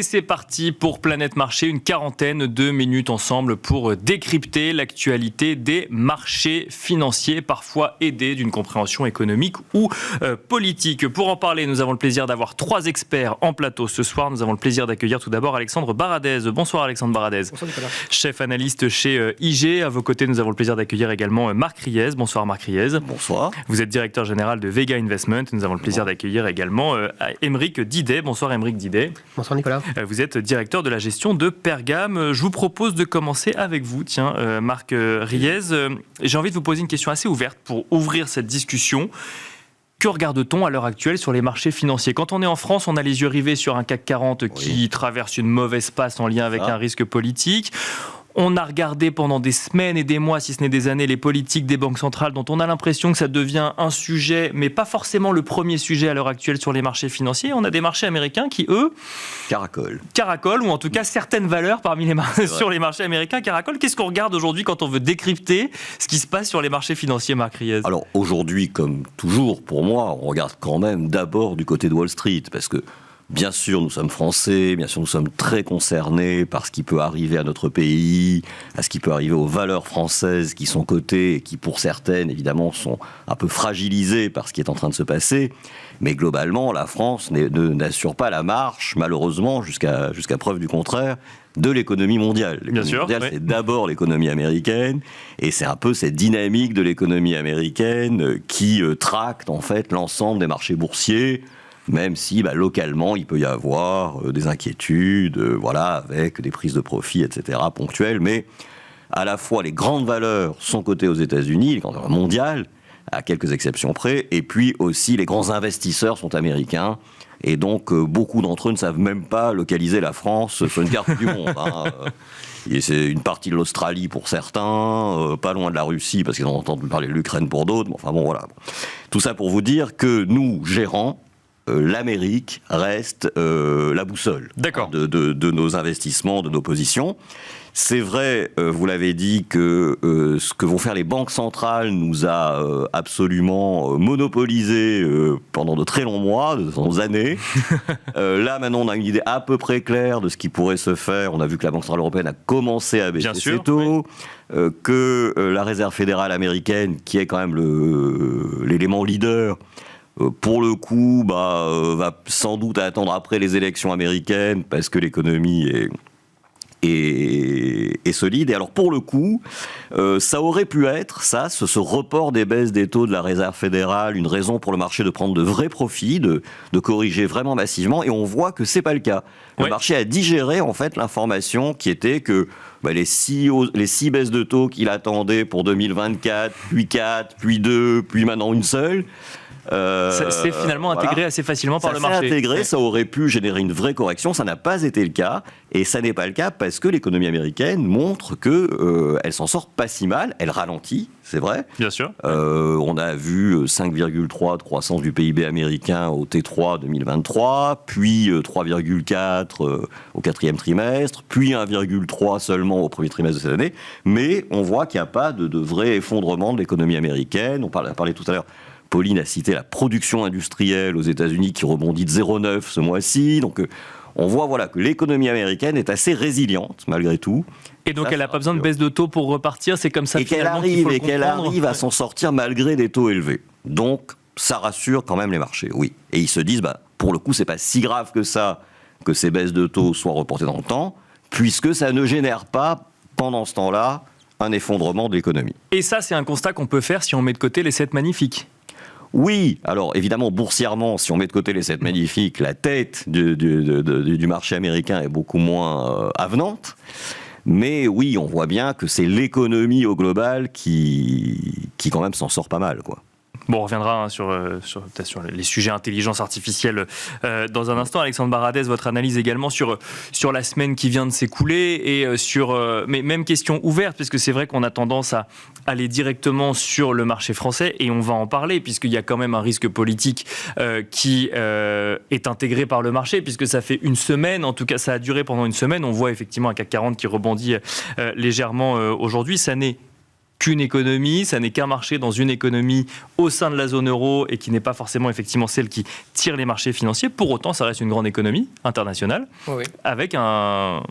Et c'est parti pour Planète Marché, une quarantaine de minutes ensemble pour décrypter l'actualité des marchés financiers, parfois aidés d'une compréhension économique ou politique. Pour en parler, nous avons le plaisir d'avoir 3 experts en plateau ce soir. Nous avons le plaisir d'accueillir tout d'abord Alexandre Baradez. Bonsoir Alexandre Baradez. Bonsoir Nicolas. Chef analyste chez IG. À vos côtés, nous avons le plaisir d'accueillir également Marc Riez. Bonsoir Marc Riez. Bonsoir. Vous êtes directeur général de Vega Investment. Nous avons le plaisir d'accueillir également Aymeric Didet. Bonsoir Aymeric Didet. Bonsoir Nicolas. Vous êtes directeur de la gestion de Pergame. Je vous propose de commencer avec vous, Marc Riez. J'ai envie de vous poser une question assez ouverte pour ouvrir cette discussion. Que regarde-t-on à l'heure actuelle sur les marchés financiers ? Quand on est en France, on a les yeux rivés sur un CAC 40 qui traverse une mauvaise passe en lien avec un risque politique. On a regardé pendant des semaines et des mois, si ce n'est des années, les politiques des banques centrales dont on a l'impression que ça devient un sujet, mais pas forcément le premier sujet à l'heure actuelle sur les marchés financiers. On a des marchés américains qui, eux, caracolent, ou en tout cas certaines valeurs parmi les sur les marchés américains caracolent. Qu'est-ce qu'on regarde aujourd'hui quand on veut décrypter ce qui se passe sur les marchés financiers, Marc Riez ? Alors aujourd'hui, comme toujours, pour moi, on regarde quand même d'abord du côté de Wall Street, parce que bien sûr, nous sommes français, bien sûr, nous sommes très concernés par ce qui peut arriver à notre pays, à ce qui peut arriver aux valeurs françaises qui sont cotées et qui, pour certaines, évidemment, sont un peu fragilisées par ce qui est en train de se passer. Mais globalement, la France n'assure pas la marche, malheureusement, jusqu'à preuve du contraire, de l'économie mondiale. L'économie mondiale, c'est d'abord l'économie américaine, et c'est un peu cette dynamique de l'économie américaine qui tracte, en fait, l'ensemble des marchés boursiers, même si localement il peut y avoir des inquiétudes, avec des prises de profit, etc., ponctuelles, mais à la fois les grandes valeurs sont cotées aux États-Unis, les grandes valeurs mondiales, à quelques exceptions près, et puis aussi les grands investisseurs sont américains, et donc beaucoup d'entre eux ne savent même pas localiser la France sur une carte du monde. Et c'est une partie de l'Australie pour certains, pas loin de la Russie, parce qu'ils ont entendu parler de l'Ukraine pour d'autres, Tout ça pour vous dire que nous, gérants, l'Amérique reste la boussole de nos investissements, de nos positions. C'est vrai, vous l'avez dit, que ce que vont faire les banques centrales nous a absolument monopolisé pendant de très longs mois, de longues années. Là, maintenant, on a une idée à peu près claire de ce qui pourrait se faire. On a vu que la Banque centrale européenne a commencé à baisser ses taux, que la Réserve fédérale américaine, qui est quand même l'élément leader, pour le coup, va sans doute attendre après les élections américaines parce que l'économie est solide. Et alors, pour le coup, ça aurait pu être, ce report des baisses des taux de la Réserve fédérale, une raison pour le marché de prendre de vrais profits, de corriger vraiment massivement. Et on voit que c'est pas le cas. Le marché a digéré, en fait, l'information qui était que les 6 baisses de taux qu'il attendait pour 2024, puis 4, puis 2, puis maintenant une seule, c'est finalement intégré assez facilement par le marché. Ça s'est intégré, ça aurait pu générer une vraie correction, ça n'a pas été le cas, et ça n'est pas le cas parce que l'économie américaine montre qu'elle s'en sort pas si mal, elle ralentit, c'est vrai. Bien sûr. On a vu 5,3 de croissance du PIB américain au T3 2023, puis 3,4 au 4e trimestre, puis 1,3 seulement au premier trimestre de cette année, mais on voit qu'il n'y a pas de vrai effondrement de l'économie américaine. On parlait tout à l'heure, Pauline a cité la production industrielle aux États-Unis qui rebondit de 0,9 ce mois-ci. Donc, on voit que l'économie américaine est assez résiliente, malgré tout. Et donc, elle n'a pas besoin de baisse de taux pour repartir. C'est comme ça, finalement, qu'il faut le comprendre. Et qu'elle arrive à s'en sortir malgré des taux élevés. Donc, ça rassure quand même les marchés, oui. Et ils se disent, pour le coup, c'est pas si grave que ça, que ces baisses de taux soient reportées dans le temps, puisque ça ne génère pas, pendant ce temps-là, un effondrement de l'économie. Et ça, c'est un constat qu'on peut faire si on met de côté les 7 magnifiques. Oui, alors évidemment, boursièrement, si on met de côté les 7 magnifiques, la tête du marché américain est beaucoup moins avenante. Mais oui, on voit bien que c'est l'économie au global qui quand même s'en sort pas mal, quoi. Bon, on reviendra peut-être sur les sujets intelligence artificielle dans un instant. Alexandre Baradez, votre analyse également sur la semaine qui vient de s'écouler et mais même question ouverte, puisque c'est vrai qu'on a tendance à aller directement sur le marché français et on va en parler puisqu'il y a quand même un risque politique qui est intégré par le marché, puisque ça fait une semaine, en tout cas ça a duré pendant une semaine. On voit effectivement un CAC 40 qui rebondit légèrement aujourd'hui. Ça n'est qu'une économie, ça n'est qu'un marché dans une économie au sein de la zone euro et qui n'est pas forcément effectivement celle qui tire les marchés financiers. Pour autant, ça reste une grande économie internationale avec un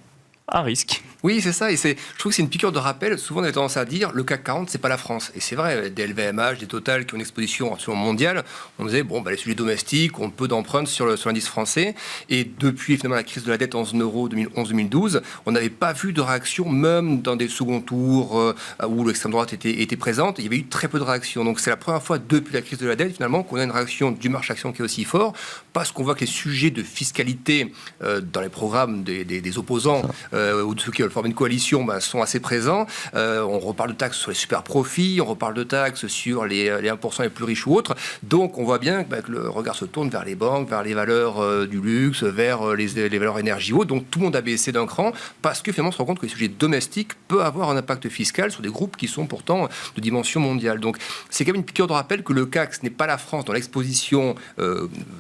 risque. Oui, c'est ça. Et je trouve que c'est une piqûre de rappel. Souvent, on a tendance à dire le CAC 40, c'est pas la France. Et c'est vrai, des LVMH, des Total qui ont une exposition absolument mondiale. On disait, les sujets domestiques, on peut d'emprunter sur l'indice français. Et depuis finalement la crise de la dette en zone euro 2011-2012, on n'avait pas vu de réaction, même dans des seconds tours où l'extrême droite était présente. Il y avait eu très peu de réactions. Donc c'est la première fois depuis la crise de la dette, finalement, qu'on a une réaction du marché action qui est aussi fort, parce qu'on voit que les sujets de fiscalité dans les programmes des opposants ou de ceux qui veulent former une coalition sont assez présents. On reparle de taxes sur les super profits, on reparle de taxes sur les 1% les plus riches ou autres. Donc on voit bien que le regard se tourne vers les banques, vers les valeurs du luxe, vers les valeurs énergie haute. Donc tout le monde a baissé d'un cran parce que finalement on se rend compte que les sujets domestiques peuvent avoir un impact fiscal sur des groupes qui sont pourtant de dimension mondiale. Donc c'est quand même une piqûre de rappel que le CAC, ce n'est pas la France dans l'exposition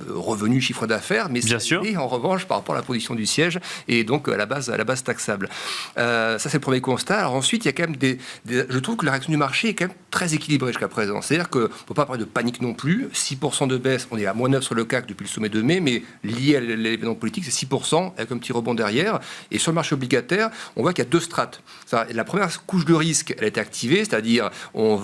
revenu, chiffre d'affaires, mais c'est en revanche par rapport à la position du siège et donc à la base taxable. Ça, c'est le premier constat. Alors ensuite, il y a quand même je trouve que la réaction du marché est quand même très équilibrée jusqu'à présent. C'est-à-dire qu'on ne peut pas parler de panique non plus. 6% de baisse, on est à -9 sur le CAC depuis le sommet de mai, mais lié à l'événement politique, c'est 6% avec un petit rebond derrière. Et sur le marché obligataire, on voit qu'il y a deux strates. La première couche de risque, elle a été activée, c'est-à-dire on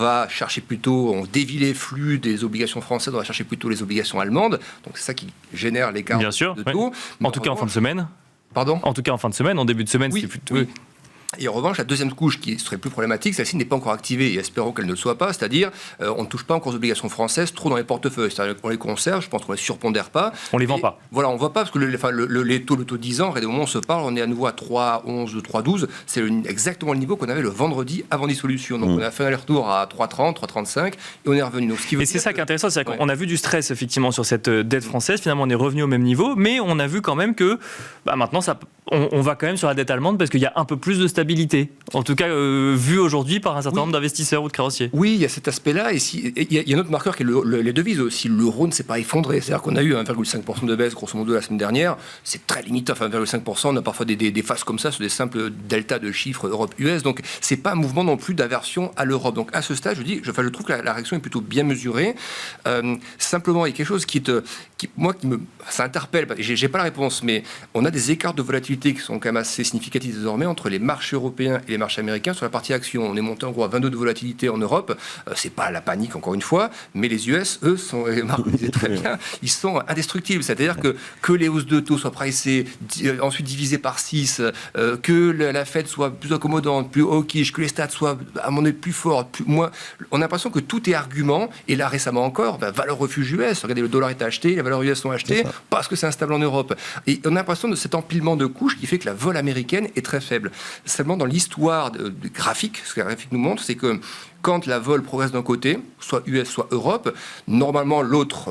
dévie les flux des obligations françaises, on va chercher plutôt les obligations allemandes. Donc c'est ça qui génère l'écart de taux. En tout cas, en fin de semaine. Pardon ? En tout cas, en fin de semaine, en début de semaine, c'était plutôt... Oui. Et en revanche, la deuxième couche qui serait plus problématique, celle-ci n'est pas encore activée et espérons qu'elle ne le soit pas, c'est-à-dire on ne touche pas encore aux obligations françaises trop dans les portefeuilles, c'est-à-dire qu'on les conserve, je pense qu'on les surpondère pas. On les vend pas. Voilà, on ne voit pas parce que le taux 10 ans, au moment où on se parle, on est à nouveau à 3,11, 3,12, c'est exactement le niveau qu'on avait le vendredi avant dissolution. Donc on a fait un aller-retour à 3,30, 3,35 et on est revenu. Donc, et c'est ça qui est intéressant, c'est qu'on a vu du stress effectivement sur cette dette française, finalement on est revenu au même niveau, mais on a vu quand même que maintenant on va quand même sur la dette allemande parce qu'il y a un peu plus de stabilité. En tout cas, vu aujourd'hui par un certain nombre d'investisseurs ou de créanciers. Oui, il y a cet aspect-là. Et il y a un autre marqueur qui est les devises aussi. L'euro ne s'est pas effondré. C'est-à-dire qu'on a eu 1,5% de baisse, grosso modo, la semaine dernière. C'est très limité. 1,5%. On a parfois des phases comme ça sur des simples deltas de chiffres Europe-US. Donc, c'est pas un mouvement non plus d'aversion à l'Europe. Donc, à ce stade, je trouve que la réaction est plutôt bien mesurée. Simplement, il y a quelque chose ça interpelle. J'ai pas la réponse, mais on a des écarts de volatilité qui sont quand même assez significatifs désormais entre les marchés européens et les marchés américains sur la partie action. On est monté en gros à 22 de volatilité en Europe. C'est pas la panique encore une fois, mais les US, eux, très bien, ils sont indestructibles. C'est-à-dire que les hausses de taux soient pricées, ensuite divisées par 6, que la Fed soit plus accommodante, plus hawkish, que les stats soient à mon avis plus forts, moins. On a l'impression que tout est argument. Et là récemment encore, valeur refuge US. Regardez, le dollar est acheté, les valeurs US sont achetées parce que c'est instable en Europe. Et on a l'impression de cet empilement de couches qui fait que la vol américaine est très faible. Seulement dans l'histoire graphique, ce que la graphique nous montre, c'est que quand la vol progresse d'un côté, soit US, soit Europe, normalement l'autre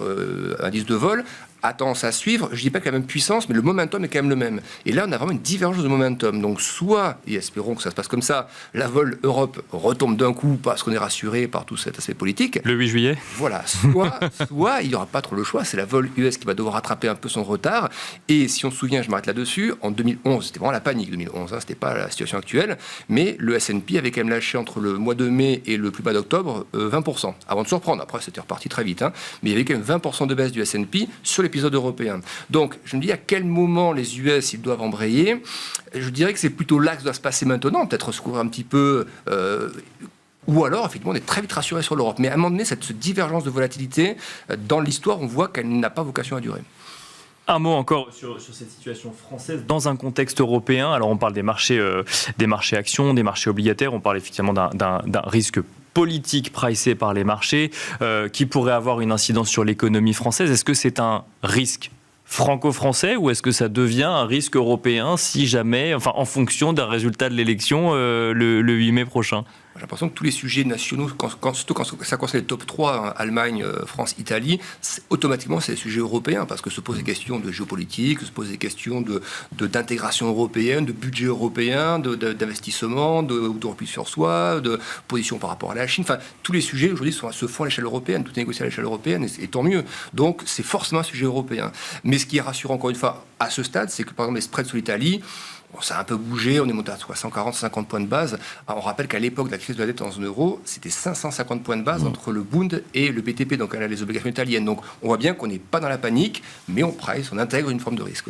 indice de vol a tendance à suivre. Je ne dis pas que la même puissance, mais le momentum est quand même le même. Et là, on a vraiment une divergence de momentum. Donc, soit, et espérons que ça se passe comme ça, la vol Europe retombe d'un coup parce qu'on est rassuré par tout cet aspect politique. Le 8 juillet. Voilà. Soit il n'y aura pas trop le choix. C'est la vol US qui va devoir rattraper un peu son retard. Et si on se souvient, je m'arrête là-dessus, en 2011, c'était vraiment la panique 2011. C'était pas la situation actuelle. Mais le S&P avait quand même lâché entre le mois de mai et le plus bas d'octobre 20%. Avant de se reprendre. Après, c'était reparti très vite. Mais il y avait quand même 20% de baisse du S&P sur l'épisode européen. Donc, je me dis à quel moment les US ils doivent embrayer. Je dirais que c'est plutôt là que ça doit se passer maintenant, peut-être se couvrir un petit peu, ou alors, effectivement, on est très vite rassuré sur l'Europe. Mais à un moment donné, cette divergence de volatilité, dans l'histoire, on voit qu'elle n'a pas vocation à durer. Un mot encore sur cette situation française dans un contexte européen. Alors, on parle des marchés actions, des marchés obligataires. On parle effectivement d'un risque politique pricé par les marchés qui pourrait avoir une incidence sur l'économie française. Est-ce que c'est un risque franco-français ou est-ce que ça devient un risque européen si jamais, en fonction d'un résultat de l'élection le 8 mai prochain ? J'ai l'impression que tous les sujets nationaux, surtout quand ça concerne les top 3, Allemagne, France, Italie, automatiquement c'est des sujets européens parce que se posent des questions de géopolitique, se posent des questions d'intégration européenne, de budget européen, d'investissement, de repli sur soi, de position par rapport à la Chine. Enfin, tous les sujets aujourd'hui se font à l'échelle européenne, tout est négocié à l'échelle européenne et tant mieux. Donc c'est forcément un sujet européen. Mais ce qui est rassurant encore une fois à ce stade, c'est que par exemple les spreads sur l'Italie, ça a un peu bougé, on est monté à 140, 50 points de base. On rappelle qu'à l'époque de la crise de la dette en zone euro, c'était 550 points de base entre le Bund et le BTP, donc les obligations italiennes. Donc on voit bien qu'on n'est pas dans la panique, mais on price, on intègre une forme de risque.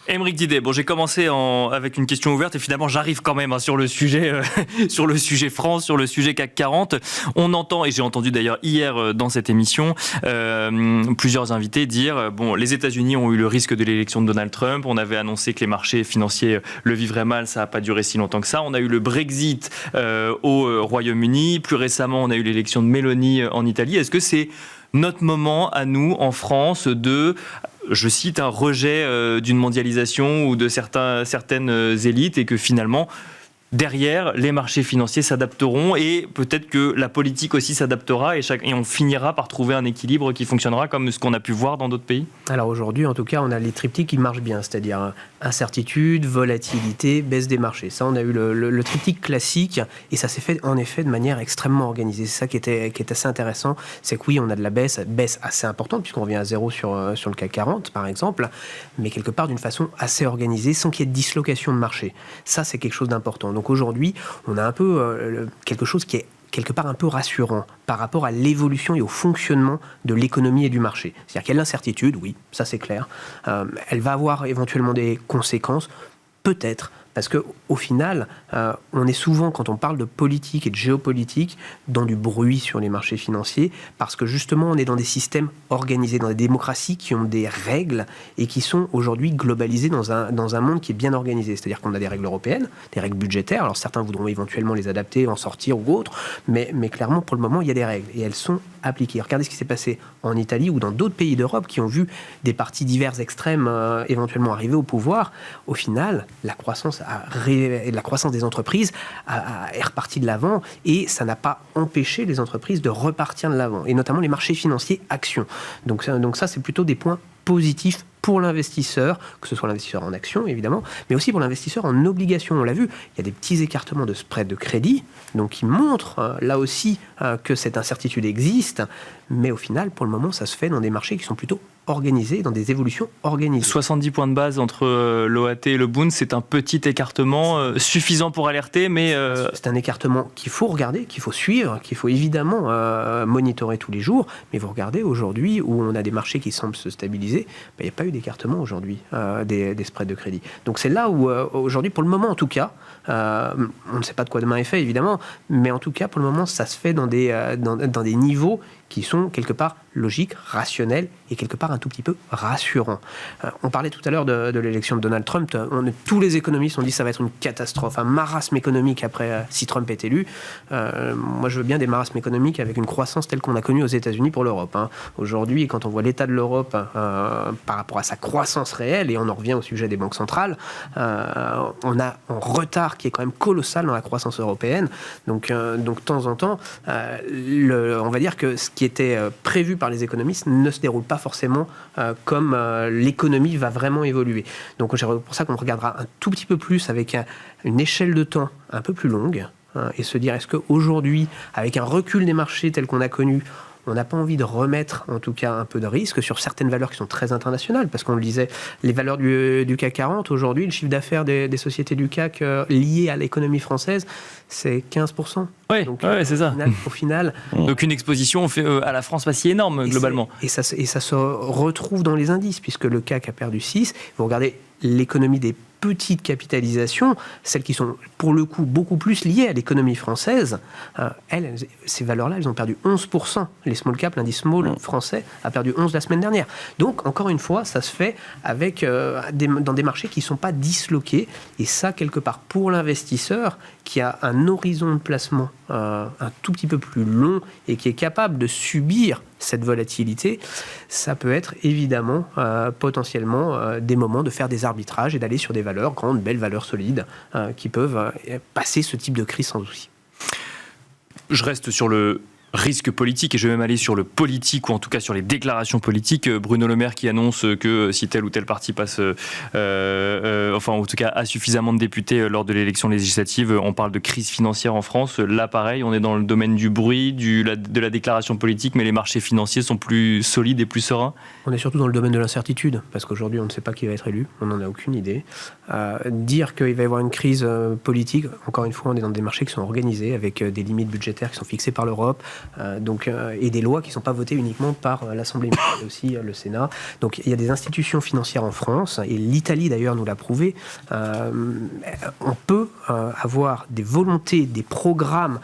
Aymeric Didet, bon, j'ai commencé avec une question ouverte et finalement j'arrive quand même sur le sujet, sur le sujet France, sur le sujet CAC 40. On entend, et j'ai entendu d'ailleurs hier dans cette émission, plusieurs invités dire bon, les États-Unis ont eu le risque de l'élection de Donald Trump. On avait annoncé que les marchés financiers le vivraient mal, ça n'a pas duré si longtemps que ça. On a eu le Brexit au Royaume-Uni. Plus récemment, on a eu l'élection de Meloni en Italie. Est-ce que c'est notre moment à nous en France de, je cite, un rejet d'une mondialisation ou de certaines élites, et que finalement, derrière, les marchés financiers s'adapteront et peut-être que la politique aussi s'adaptera et on finira par trouver un équilibre qui fonctionnera comme ce qu'on a pu voir dans d'autres pays? Alors aujourd'hui, en tout cas, on a les triptyques qui marchent bien, c'est-à-dire incertitude, volatilité, baisse des marchés. Ça, on a eu le triptyque classique et ça s'est fait en effet de manière extrêmement organisée. C'est ça qui est assez intéressant, c'est que oui, on a de la baisse assez importante puisqu'on revient à zéro sur le CAC 40 par exemple, mais quelque part d'une façon assez organisée sans qu'il y ait de dislocation de marché. Ça, c'est quelque chose d'important. Donc aujourd'hui, on a un peu quelque chose qui est quelque part un peu rassurant par rapport à l'évolution et au fonctionnement de l'économie et du marché. C'est-à-dire qu'il y a l'incertitude, oui, ça c'est clair. Elle va avoir éventuellement des conséquences, peut-être, parce qu'au final, on est souvent, quand on parle de politique et de géopolitique, dans du bruit sur les marchés financiers, parce que justement, on est dans des systèmes organisés, dans des démocraties qui ont des règles et qui sont aujourd'hui globalisées dans un monde qui est bien organisé. C'est-à-dire qu'on a des règles européennes, des règles budgétaires. Alors certains voudront éventuellement les adapter, en sortir ou autres, mais clairement, pour le moment, il y a des règles et elles sont appliquées. Regardez ce qui s'est passé en Italie ou dans d'autres pays d'Europe qui ont vu des partis divers extrêmes éventuellement arriver au pouvoir. Au final, la croissance des entreprises est repartie de l'avant et ça n'a pas empêché les entreprises de repartir de l'avant, et notamment les marchés financiers actions. Donc ça, c'est plutôt des points positifs pour l'investisseur, que ce soit l'investisseur en actions évidemment, mais aussi pour l'investisseur en obligations. On l'a vu, il y a des petits écartements de spread de crédit, donc qui montrent là aussi que cette incertitude existe, mais au final, pour le moment, ça se fait dans des marchés qui sont plutôt organisés, dans des évolutions organisées. 70 points de base entre l'OAT et le Bund, c'est un petit écartement suffisant pour alerter, mais... C'est un écartement qu'il faut regarder, qu'il faut suivre, qu'il faut évidemment monitorer tous les jours, mais vous regardez aujourd'hui où on a des marchés qui semblent se stabiliser, il n'y a pas eu d'écartement aujourd'hui des spreads de crédit. Donc c'est là où aujourd'hui, pour le moment en tout cas, on ne sait pas de quoi demain est fait évidemment, mais en tout cas pour le moment ça se fait dans des niveaux qui sont quelque part logiques, rationnels et quelque part un tout petit peu rassurants. On parlait tout à l'heure de l'élection de Donald Trump. Tous les économistes ont dit que ça va être une catastrophe, un marasme économique après si Trump est élu. Moi, je veux bien des marasmes économiques avec une croissance telle qu'on a connue aux États-Unis pour l'Europe. Aujourd'hui, quand on voit l'état de l'Europe par rapport à sa croissance réelle, et on en revient au sujet des banques centrales, on a un retard qui est quand même colossal dans la croissance européenne. Donc de temps en temps, on va dire que ce qui était prévu par les économistes ne se déroule pas forcément comme l'économie va vraiment évoluer. Donc c'est pour ça qu'on regardera un tout petit peu plus avec une échelle de temps un peu plus longue et se dire est-ce qu'aujourd'hui, avec un recul des marchés tel qu'on a connu, on n'a pas envie de remettre, en tout cas, un peu de risque sur certaines valeurs qui sont très internationales, parce qu'on le disait, les valeurs du CAC 40, aujourd'hui, le chiffre d'affaires des sociétés du CAC liées à l'économie française, c'est 15%. Oui, c'est ça. Au final... Donc une exposition à la France pas si énorme, globalement. Et ça se retrouve dans les indices, puisque le CAC a perdu 6. Vous regardez l'économie des petites capitalisations, celles qui sont pour le coup beaucoup plus liées à l'économie française, ces valeurs-là, elles ont perdu 11%. Les small cap, l'indice small français a perdu 11% la semaine dernière. Donc, encore une fois, ça se fait avec, dans des marchés qui ne sont pas disloqués. Et ça, quelque part, pour l'investisseur qui a un horizon de placement un tout petit peu plus long et qui est capable de subir cette volatilité, ça peut être évidemment potentiellement des moments de faire des arbitrages et d'aller sur des valeurs, grandes, belles valeurs solides qui peuvent passer ce type de crise sans souci. Je reste sur le risque politique, et je vais même aller sur le politique, ou en tout cas sur les déclarations politiques. Bruno Le Maire qui annonce que si tel ou tel parti passe, enfin en tout cas a suffisamment de députés lors de l'élection législative, on parle de crise financière en France. Là pareil, on est dans le domaine du bruit, de la déclaration politique, mais les marchés financiers sont plus solides et plus sereins. On est surtout dans le domaine de l'incertitude, parce qu'aujourd'hui on ne sait pas qui va être élu, on n'en a aucune idée. Dire qu'il va y avoir une crise politique, encore une fois on est dans des marchés qui sont organisés, avec des limites budgétaires qui sont fixées par l'Europe, et des lois qui ne sont pas votées uniquement par l'Assemblée, mais aussi le Sénat. Donc il y a des institutions financières en France, et l'Italie d'ailleurs nous l'a prouvé. On peut avoir des volontés, des programmes,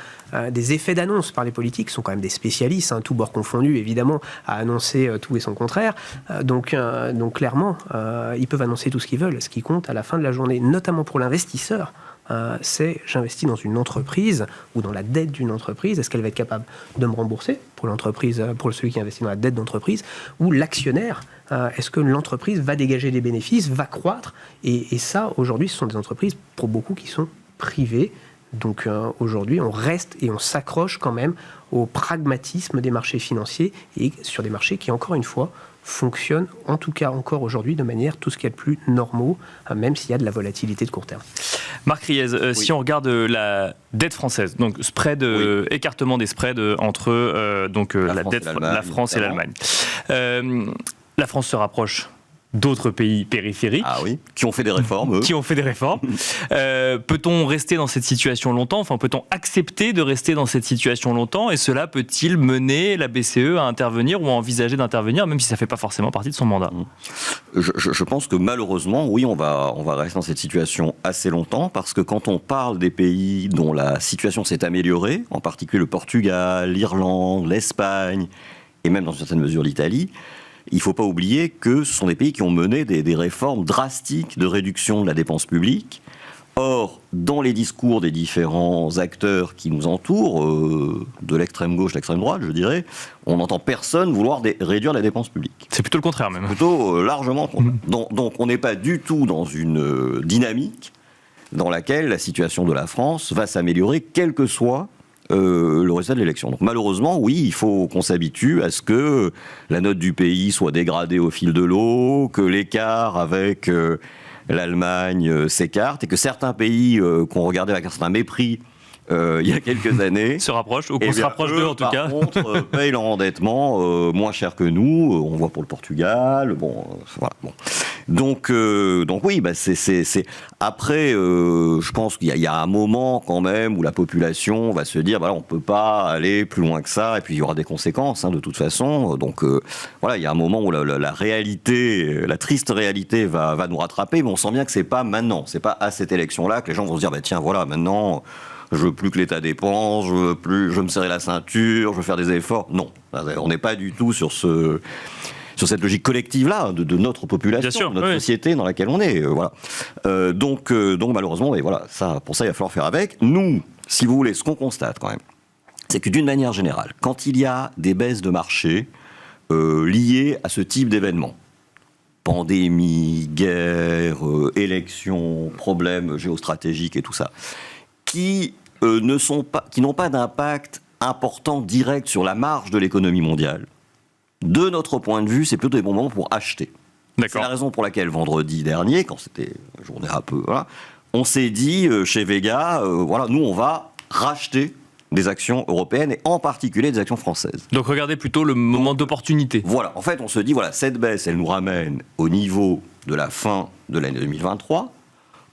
des effets d'annonce par les politiques, qui sont quand même des spécialistes, tous bords confondus évidemment, à annoncer tout et son contraire. Donc clairement, ils peuvent annoncer tout ce qu'ils veulent. Ce qui compte à la fin de la journée, notamment pour l'investisseur, c'est j'investis dans une entreprise ou dans la dette d'une entreprise. Est-ce qu'elle va être capable de me rembourser pour l'entreprise, pour celui qui investit dans la dette d'entreprise, ou l'actionnaire, est-ce que l'entreprise va dégager des bénéfices, va croître, et ça aujourd'hui ce sont des entreprises pour beaucoup qui sont privées. Donc aujourd'hui, on reste et on s'accroche quand même au pragmatisme des marchés financiers, et sur des marchés qui, encore une fois, fonctionnent, en tout cas encore aujourd'hui, de manière tout ce qu'il y a de plus normaux, même s'il y a de la volatilité de court terme. Marc Riez, oui. Si on regarde la dette française, donc spread, écartement des spreads entre la France et l'Allemagne. La France se rapproche d'autres pays périphériques. Ah oui, qui ont fait des réformes, eux. Qui ont fait des réformes. Peut-on rester dans cette situation longtemps ? Enfin, peut-on accepter de rester dans cette situation longtemps ? Et cela peut-il mener la BCE à intervenir ou à envisager d'intervenir, même si ça ne fait pas forcément partie de son mandat ? Je pense que malheureusement, oui, on va rester dans cette situation assez longtemps, parce que quand on parle des pays dont la situation s'est améliorée, en particulier le Portugal, l'Irlande, l'Espagne, et même dans une certaine mesure l'Italie, il ne faut pas oublier que ce sont des pays qui ont mené des réformes drastiques de réduction de la dépense publique. Or, dans les discours des différents acteurs qui nous entourent, de l'extrême gauche, de l'extrême droite, je dirais, on n'entend personne vouloir réduire la dépense publique. C'est plutôt le contraire même. Plutôt largement contraire. Donc on n'est pas du tout dans une dynamique dans laquelle la situation de la France va s'améliorer, quel que soit le résultat de l'élection. Donc malheureusement, oui, il faut qu'on s'habitue à ce que la note du pays soit dégradée au fil de l'eau, que l'écart avec l'Allemagne s'écarte, et que certains pays qu'on regardait avec un certain mépris il y a quelques années se rapprochent, ou qu'on se rapproche d'eux en tout cas. Par contre, payent leur endettement moins cher que nous. On voit pour le Portugal. Voilà. Bon. Donc oui, c'est après. Je pense qu'il y a un moment quand même où la population va se dire, on peut pas aller plus loin que ça, et puis il y aura des conséquences de toute façon. Donc voilà, il y a un moment où la réalité, la triste réalité va nous rattraper, mais on sent bien que c'est pas maintenant, c'est pas à cette élection-là que les gens vont se dire, tiens, voilà, maintenant. Je veux plus que l'État dépense, je veux me serrer la ceinture, je veux faire des efforts. Non, on n'est pas du tout sur cette logique collective-là de notre population, sûr, de notre société dans laquelle on est. Voilà. Donc malheureusement, pour ça, il va falloir faire avec. Nous, si vous voulez, ce qu'on constate quand même, c'est que d'une manière générale, quand il y a des baisses de marché liées à ce type d'événements, pandémie, guerre, élections, problèmes géostratégiques et tout ça, qui n'ont pas d'impact important direct sur la marge de l'économie mondiale, de notre point de vue, c'est plutôt des bons moments pour acheter. C'est la raison pour laquelle vendredi dernier, quand c'était une journée un peu, on s'est dit chez Vega, nous on va racheter des actions européennes et en particulier des actions françaises. Donc regardez plutôt le moment d'opportunité. Voilà, en fait on se dit, cette baisse, elle nous ramène au niveau de la fin de l'année 2023.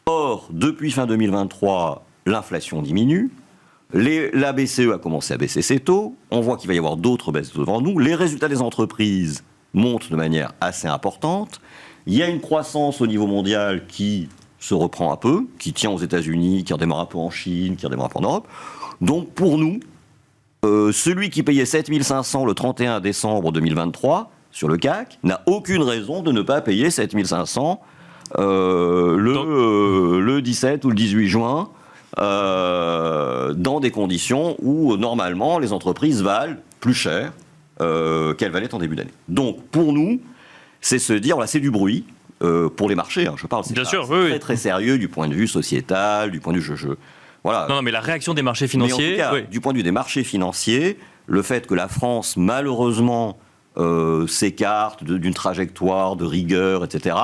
Or, depuis fin 2023, l'inflation diminue, la BCE a commencé à baisser ses taux, on voit qu'il va y avoir d'autres baisses devant nous, les résultats des entreprises montent de manière assez importante, il y a une croissance au niveau mondial qui se reprend un peu, qui tient aux États-Unis, qui redémarre un peu en Chine, qui redémarre un peu en Europe. Donc pour nous, celui qui payait 7 500 le 31 décembre 2023 sur le CAC n'a aucune raison de ne pas payer 7 500 le 17 ou le 18 juin, dans des conditions où normalement les entreprises valent plus cher qu'elles valaient en début d'année. Donc pour nous, c'est se dire, c'est du bruit pour les marchés, je parle, c'est bien sûr, très très sérieux du point de vue sociétal, du point de vue voilà. Non, mais la réaction des marchés Mais en financiers... tout cas, oui. du point de vue des marchés financiers, le fait que la France, malheureusement, s'écarte d'une trajectoire de rigueur, etc.,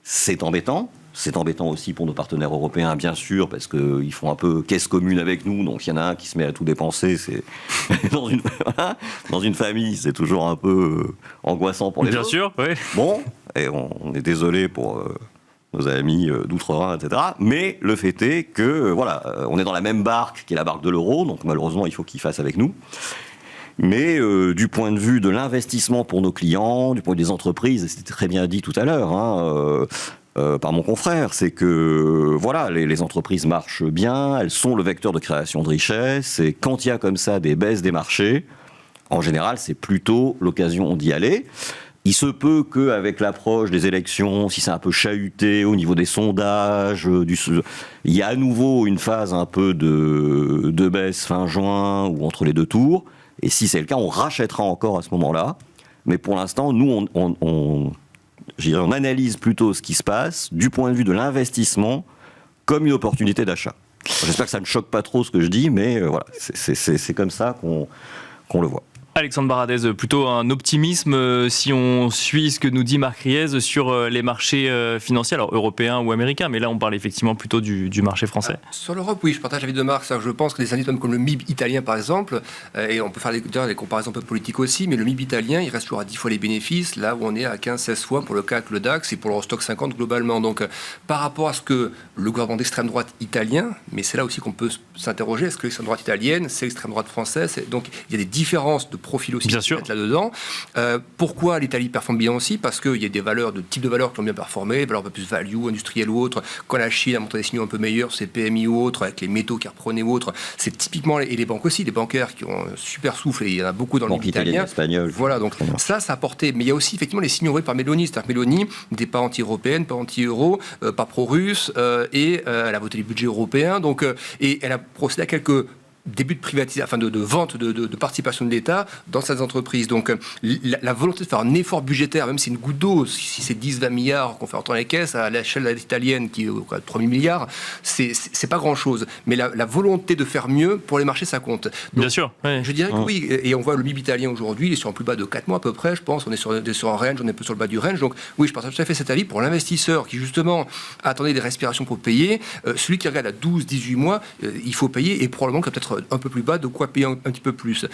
c'est embêtant. C'est embêtant aussi pour nos partenaires européens, bien sûr, parce qu'ils font un peu caisse commune avec nous. Donc, il y en a un qui se met à tout dépenser. C'est dans une famille, c'est toujours un peu angoissant pour les autres. Bien sûr, oui. Bon, et on est désolé pour nos amis d'outre-Rhin, etc. Mais le fait est que, voilà, on est dans la même barque qui est la barque de l'euro. Donc, malheureusement, il faut qu'ils fassent avec nous. Mais du point de vue de l'investissement pour nos clients, du point de vue des entreprises, et c'était très bien dit tout à l'heure, par mon confrère, c'est que voilà, les entreprises marchent bien, elles sont le vecteur de création de richesse, et quand il y a comme ça des baisses des marchés, en général, c'est plutôt l'occasion d'y aller. Il se peut qu'avec l'approche des élections, si c'est un peu chahuté au niveau des sondages, il y a à nouveau une phase un peu de baisse fin juin ou entre les deux tours, et si c'est le cas, on rachètera encore à ce moment-là. Mais pour l'instant, nous, on analyse plutôt ce qui se passe du point de vue de l'investissement comme une opportunité d'achat. J'espère que ça ne choque pas trop ce que je dis, mais voilà, c'est comme ça qu'on le voit. Alexandre Baradez, plutôt un optimisme si on suit ce que nous dit Marc Riez sur les marchés financiers, alors européens ou américains, mais là on parle effectivement plutôt du marché français. Sur l'Europe, oui, je partage l'avis de Marc. Je pense que des indices comme le MIB italien, par exemple, et on peut faire des comparaisons un peu politiques aussi, mais le MIB italien, il reste toujours à 10 fois les bénéfices, là où on est à 15-16 fois pour le CAC, le DAX et pour l'Eurostock 50 globalement. Donc par rapport à ce que le gouvernement d'extrême droite italien, mais c'est là aussi qu'on peut s'interroger, est-ce que l'extrême droite italienne, c'est l'extrême droite française? Donc il y a des différences de profil aussi bien sûr là-dedans. Pourquoi l'Italie performe bien aussi? Parce qu'il y a des valeurs, de types de valeurs qui ont bien performé, valeurs un peu plus value, industrielles ou autres. Quand la Chine a montré des signaux un peu meilleurs, c'est PMI ou autres, avec les métaux qui reprenaient ou autres, c'est typiquement, et les banques aussi, les bancaires qui ont un super souffle, et il y en a beaucoup dans le milieu italien. Voilà, donc ça a apporté. Mais il y a aussi effectivement les signaux envoyés par Meloni. C'est-à-dire que Meloni n'était pas anti-européenne, pas anti-euro, pas pro-russe, et elle a voté les budgets européens. Donc, et elle a procédé à quelques début de privatisation, enfin de vente de participation de l'État dans ces entreprises. Donc la volonté de faire un effort budgétaire, même si c'est une goutte d'eau, si c'est 10-20 milliards qu'on fait entrer dans les caisses, à l'échelle italienne qui est de 3 000 milliards, c'est pas grand-chose. Mais la volonté de faire mieux pour les marchés, ça compte. Donc, bien sûr. Oui. Je dirais que oui, et on voit le MIB italien aujourd'hui, il est sur un plus bas de 4 mois à peu près, je pense. On est sur un range, on est un peu sur le bas du range. Donc oui, je partage tout à fait cet avis. Pour l'investisseur qui justement attendait des respirations pour payer, celui qui regarde à 12-18 mois, il faut payer, et probablement qu'il y a peut-être un peu plus bas, de quoi payer un petit peu plus.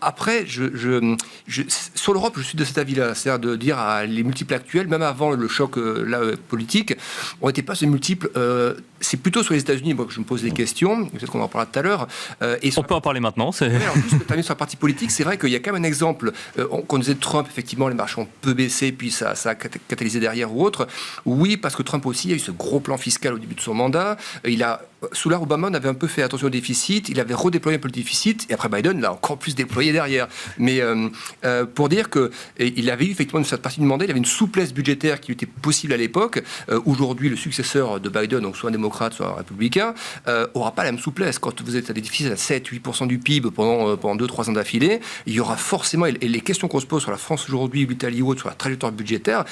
Après, sur l'Europe, je suis de cet avis-là, c'est-à-dire de dire les multiples actuels, même avant le choc politique, on n'était pas sur les multiples. C'est plutôt sur les États-Unis, moi, que je me pose des questions. Peut-être qu'on en parlera tout à l'heure. On peut en parler maintenant. Oui, alors juste que tu as mis sur la partie politique, c'est vrai qu'il y a quand même un exemple. Quand on disait Trump, effectivement, les marchés ont peu baissé, puis ça a catalysé derrière ou autre. Oui, parce que Trump aussi a eu ce gros plan fiscal au début de son mandat. Sous l'ère Obama, on avait un peu fait attention au déficit. Il avait redéployé un peu le déficit. Et après Biden, l'a encore plus déployé derrière. Mais pour dire qu'il avait eu effectivement cette partie du mandat, il avait une souplesse budgétaire qui était possible à l'époque. Aujourd'hui, le successeur de Biden, donc soit un démocrate, soit un républicain, n'aura pas la même souplesse. Quand vous êtes à des déficits à 7-8% du PIB pendant 2-3 ans d'affilée, il y aura forcément, et les questions qu'on se pose sur la France aujourd'hui, l'Italie ou autre, sur la trajectoire budgétaire,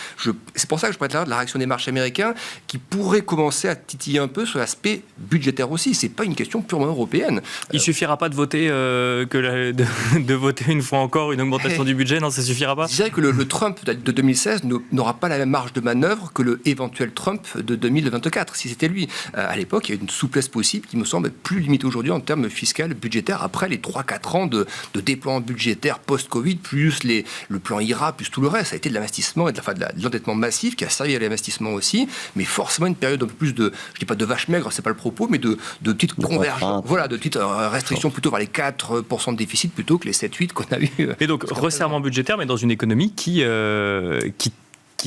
c'est pour ça que je parlais de la réaction des marchés américains qui pourrait commencer à titiller un peu sur l'aspect budgétaire aussi. C'est pas une question purement européenne. Il suffira pas de voter de voter une fois encore une augmentation du budget, non, ça suffira pas. Je dirais que le Trump de 2016 n'aura pas la même marge de manœuvre que le éventuel Trump de 2024, si c'était lui. À l'époque, il y a une souplesse possible qui me semble plus limitée aujourd'hui en termes fiscal, budgétaires, après les 3-4 ans de déploiement budgétaire post-Covid, plus le plan IRA, plus tout le reste. Ça a été de l'investissement et de l'endettement massif qui a servi à l'investissement aussi, mais forcément une période un peu plus je dis pas de vache maigre, c'est pas le propos, mais de petites convergences, voilà, de petites restrictions plutôt vers les 4% de déficit plutôt que les 7-8 qu'on a eu. Et donc, resserrement budgétaire, mais dans une économie qui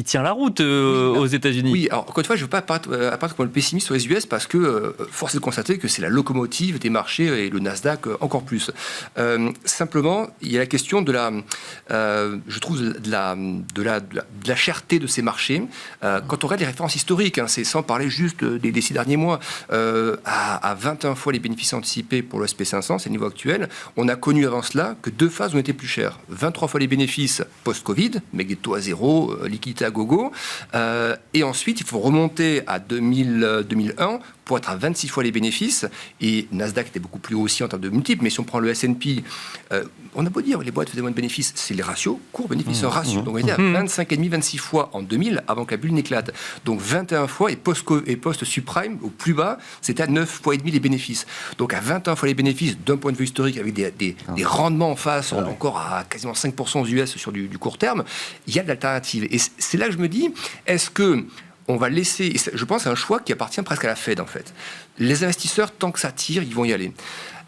tient la route aux États-Unis. Oui, alors encore une fois, je ne veux pas apparaître comme le pessimiste sur les US parce que force est de constater que c'est la locomotive des marchés et le Nasdaq encore plus. Simplement, il y a la question je trouve, de la cherté de ces marchés. Quand on regarde les références historiques, c'est sans parler juste des 6 derniers mois, à 21 fois les bénéfices anticipés pour le SP500, c'est le niveau actuel. On a connu avant cela que 2 phases ont été plus chères. 23 fois les bénéfices post-Covid, mais des taux à zéro, liquidité à gogo. Et ensuite, il faut remonter à 2001, pour être à 26 fois les bénéfices, et Nasdaq était beaucoup plus haut aussi en termes de multiples, mais si on prend le S&P, on a beau dire les boîtes faisaient moins de bénéfices, c'est les ratios, court-bénéfice, c'est un ratio. Donc on était à 25,5, 26 fois en 2000 avant que la bulle n'éclate. Donc 21 fois, et post-subprime, au plus bas, c'était à 9 fois et demi les bénéfices. Donc à 21 fois les bénéfices, d'un point de vue historique, avec des rendements en face, encore à quasiment 5% aux US sur du court terme, il y a de l'alternative. Et c'est là que je me dis, est-ce que on va laisser, et je pense que c'est un choix qui appartient presque à la Fed en fait. Les investisseurs, tant que ça tire, ils vont y aller.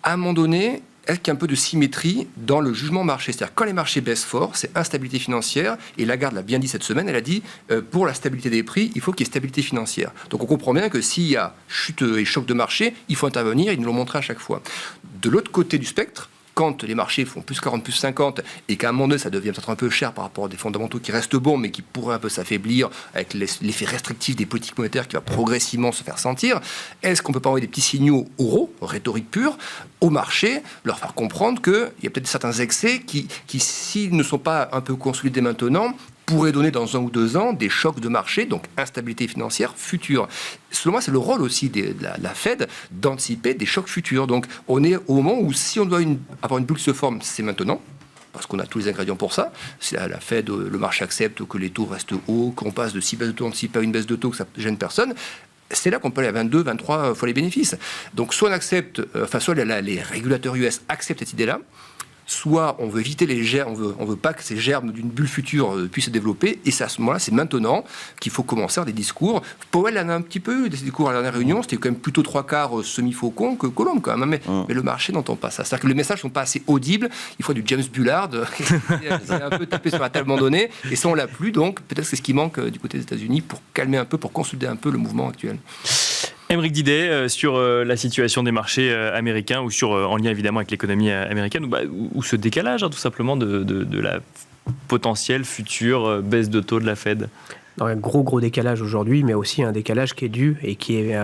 À un moment donné, est-ce qu'il y a un peu de symétrie dans le jugement marché? C'est-à-dire quand les marchés baissent fort, c'est instabilité financière, et Lagarde l'a bien dit cette semaine, elle a dit pour la stabilité des prix, il faut qu'il y ait stabilité financière. Donc on comprend bien que s'il y a chute et choc de marché, il faut intervenir, ils nous l'ont montré à chaque fois. De l'autre côté du spectre, quand les marchés font plus 40, plus 50, et qu'à un moment donné, ça devient peut-être un peu cher par rapport à des fondamentaux qui restent bons, mais qui pourraient un peu s'affaiblir avec l'effet restrictif des politiques monétaires qui va progressivement se faire sentir, est-ce qu'on ne peut pas envoyer des petits signaux oraux, rhétorique pure, au marché, leur faire comprendre qu'il y a peut-être certains excès qui, s'ils ne sont pas un peu consolidés maintenant, pourrait donner dans 1 ou 2 ans des chocs de marché, donc instabilité financière future. Selon moi, c'est le rôle aussi de la Fed d'anticiper des chocs futurs. Donc on est au moment où si on doit avoir une bulle qui se forme, c'est maintenant, parce qu'on a tous les ingrédients pour ça. Si la Fed, le marché accepte que les taux restent hauts, qu'on passe de 6 baisses de taux anticipées à une baisse de taux, que ça ne gêne personne, c'est là qu'on peut aller à 22, 23 fois les bénéfices. Donc soit on accepte, soit les régulateurs US acceptent cette idée-là, soit on veut éviter les germes, on veut pas que ces germes d'une bulle future puissent se développer, et c'est à ce moment-là, c'est maintenant qu'il faut commencer à avoir des discours. Powell en a un petit peu eu des discours à la dernière réunion, c'était quand même plutôt 3/4 semi-faucon que Colombe quand même, mais le marché n'entend pas ça. C'est-à-dire que les messages sont pas assez audibles, il faut du James Bullard, c'est un peu tapé sur la table à un moment donné, et ça on l'a plus, donc peut-être que c'est ce qui manque du côté des États-Unis pour calmer un peu, pour consolider un peu le mouvement actuel. Aymeric Didet, sur la situation des marchés américains, ou en lien évidemment avec l'économie américaine, ou ce décalage tout simplement de la potentielle future baisse de taux de la Fed? Un gros décalage aujourd'hui, mais aussi un décalage qui est dû et qui est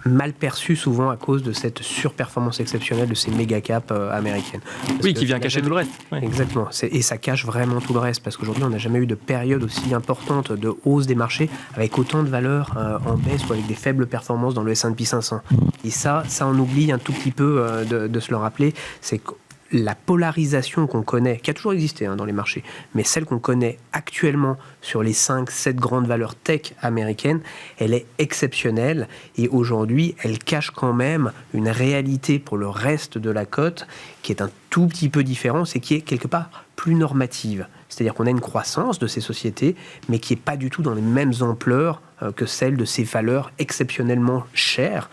mal perçu souvent à cause de cette surperformance exceptionnelle de ces méga caps américaines. Oui, qui vient cacher tout le reste. Oui. Exactement, et ça cache vraiment tout le reste, parce qu'aujourd'hui on n'a jamais eu de période aussi importante de hausse des marchés avec autant de valeurs en baisse ou avec des faibles performances dans le S&P 500. Et ça on oublie un tout petit peu de se le rappeler, c'est que la polarisation qu'on connaît, qui a toujours existé dans les marchés, mais celle qu'on connaît actuellement sur les 5-7 grandes valeurs tech américaines, elle est exceptionnelle, et aujourd'hui, elle cache quand même une réalité pour le reste de la cote qui est un tout petit peu différente et qui est quelque part plus normative. C'est-à-dire qu'on a une croissance de ces sociétés, mais qui n'est pas du tout dans les mêmes ampleurs que celle de ces valeurs exceptionnellement chères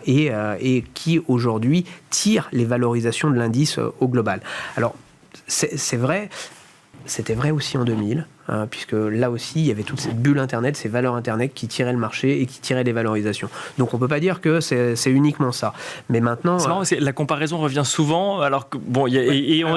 et qui aujourd'hui tirent les valorisations de l'indice au global. Alors, c'est vrai, c'était vrai aussi en 2000, puisque là aussi, il y avait toute cette bulle Internet, ces valeurs Internet qui tiraient le marché et qui tiraient les valorisations. Donc on ne peut pas dire que c'est uniquement ça. Mais maintenant... C'est marrant, la comparaison revient souvent, alors que,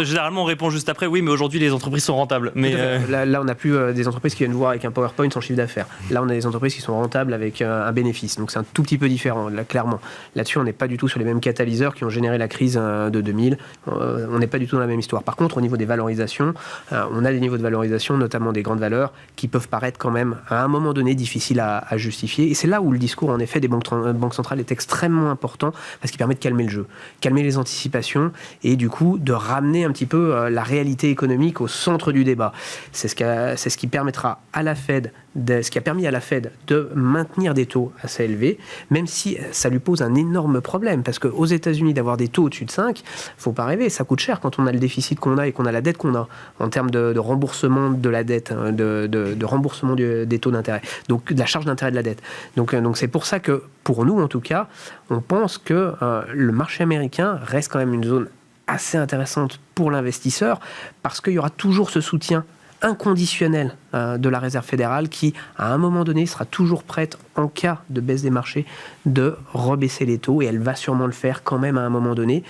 généralement on répond juste après, oui, mais aujourd'hui les entreprises sont rentables. Mais là, on n'a plus des entreprises qui viennent voir avec un PowerPoint sans chiffre d'affaires. Là, on a des entreprises qui sont rentables avec un bénéfice. Donc c'est un tout petit peu différent, là, clairement. Là-dessus, on n'est pas du tout sur les mêmes catalyseurs qui ont généré la crise de 2000. On n'est pas du tout dans la même histoire. Par contre, au niveau des valorisations, on a des niveaux de valorisation, notamment des grandes valeurs, qui peuvent paraître quand même, à un moment donné, difficiles à justifier. Et c'est là où le discours, en effet, des banques centrales est extrêmement important, parce qu'il permet de calmer le jeu, calmer les anticipations, et du coup, de ramener un petit peu la réalité économique au centre du débat. C'est ce qui permettra à la Fed, ce qui a permis à la Fed de maintenir des taux assez élevés, même si ça lui pose un énorme problème, parce qu'aux États-Unis, d'avoir des taux au-dessus de 5, faut pas rêver, ça coûte cher quand on a le déficit qu'on a et qu'on a la dette qu'on a, en termes de remboursement de la dette, de remboursement des taux d'intérêt, donc de la charge d'intérêt de la dette. Donc c'est pour ça que, pour nous en tout cas, on pense que le marché américain reste quand même une zone assez intéressante pour l'investisseur, parce qu'il y aura toujours ce soutien inconditionnel de la Réserve fédérale qui, à un moment donné, sera toujours prête, en cas de baisse des marchés, de rebaisser les taux, et elle va sûrement le faire quand même à un moment donné,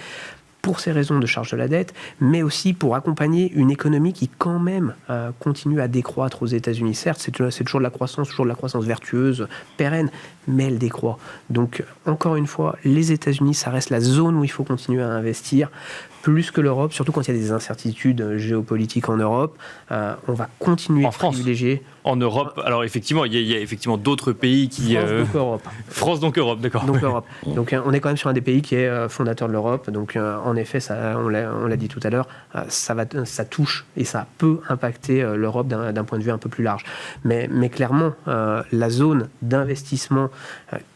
pour ces raisons de charge de la dette, mais aussi pour accompagner une économie qui quand même continue à décroître aux États-Unis. Certes, c'est toujours de la croissance vertueuse, pérenne, mais elle décroît. Donc, encore une fois, les États-Unis, ça reste la zone où il faut continuer à investir, plus que l'Europe, surtout quand il y a des incertitudes géopolitiques en Europe. On va continuer à privilégier... En Europe, alors effectivement, il y a effectivement d'autres pays qui... France, donc Europe. France, donc Europe, d'accord. Donc Europe. Donc on est quand même sur un des pays qui est fondateur de l'Europe. Donc en effet, ça, on l'a dit tout à l'heure, ça touche et ça peut impacter l'Europe d'un point de vue un peu plus large. Mais clairement, la zone d'investissement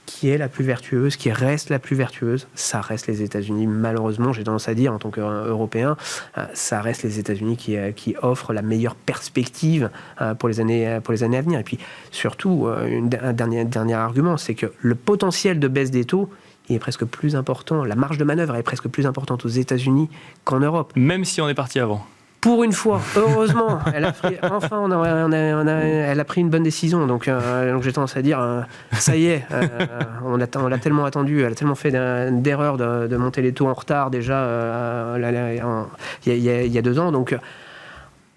qui est la plus vertueuse, qui reste la plus vertueuse, ça reste les États-Unis. Malheureusement, j'ai tendance à dire, en tant qu'Européen, ça reste les États-Unis qui offrent la meilleure perspective pour les années à venir. Et puis, surtout, un dernier argument, c'est que le potentiel de baisse des taux, il est presque plus important, la marge de manœuvre est presque plus importante aux États-Unis qu'en Europe. Même si on est parti avant. Pour une fois, heureusement, elle a pris une bonne décision. Donc j'ai tendance à dire, ça y est, on l'a tellement attendu, elle a tellement fait d'erreurs de monter les taux en retard déjà il y a 2 ans. Donc